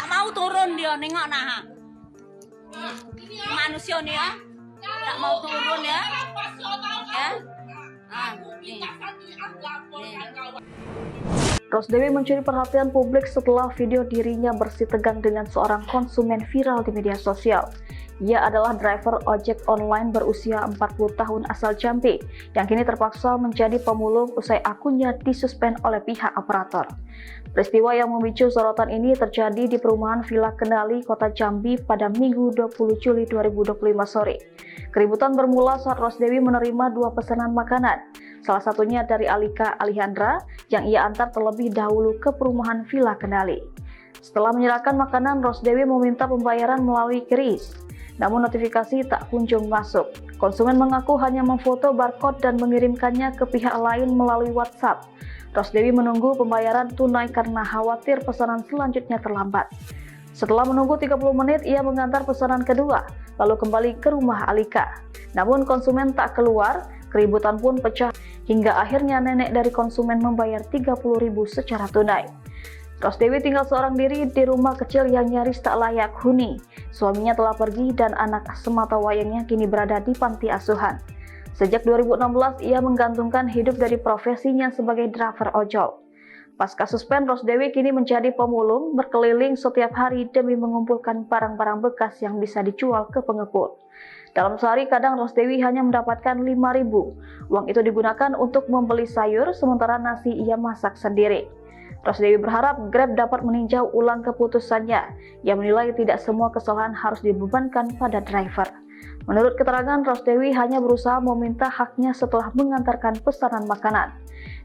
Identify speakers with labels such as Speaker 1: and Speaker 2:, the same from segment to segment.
Speaker 1: Tak mau turun dia, nengok nah. Manusia nih ya, tak mau turun ya. Ya. Nih.
Speaker 2: Rosdewi mencuri perhatian publik setelah video dirinya bersitegang dengan seorang konsumen viral di media sosial. Ia adalah driver ojek online berusia 40 tahun asal Jambi yang kini terpaksa menjadi pemulung usai akunnya disuspend oleh pihak operator. Peristiwa yang memicu sorotan ini terjadi di perumahan Villa Kendali, Kota Jambi pada Minggu 20 Juli 2025 sore. Keributan bermula saat Rosdewi menerima 2 pesanan makanan, salah satunya dari Alika Alihandra yang ia antar terlebih dahulu ke perumahan Villa Kendali. Setelah menyerahkan makanan, Rosdewi meminta pembayaran melalui QRIS. Namun notifikasi tak kunjung masuk. Konsumen mengaku hanya memfoto barcode dan mengirimkannya ke pihak lain melalui WhatsApp. Rosdewi menunggu pembayaran tunai karena khawatir pesanan selanjutnya terlambat. Setelah menunggu 30 menit, ia mengantar pesanan kedua, lalu kembali ke rumah Alika. Namun konsumen tak keluar, keributan pun pecah hingga akhirnya nenek dari konsumen membayar 30.000 secara tunai. Rosdewi tinggal seorang diri di rumah kecil yang nyaris tak layak huni. Suaminya telah pergi dan anak sematawayangnya kini berada di panti asuhan. Sejak 2016, ia menggantungkan hidup dari profesinya sebagai driver ojol. Pasca suspend, Rosdewi kini menjadi pemulung, berkeliling setiap hari demi mengumpulkan barang-barang bekas yang bisa dijual ke pengepul. Dalam sehari kadang Rosdewi hanya mendapatkan 5.000. Uang itu digunakan untuk membeli sayur, sementara nasi ia masak sendiri. Rosdewi berharap Grab dapat meninjau ulang keputusannya. Ia menilai tidak semua kesalahan harus dibebankan pada driver. Menurut keterangan, Rosdewi hanya berusaha meminta haknya setelah mengantarkan pesanan makanan.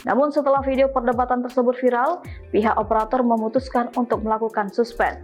Speaker 2: Namun setelah video perdebatan tersebut viral, pihak operator memutuskan untuk melakukan suspend.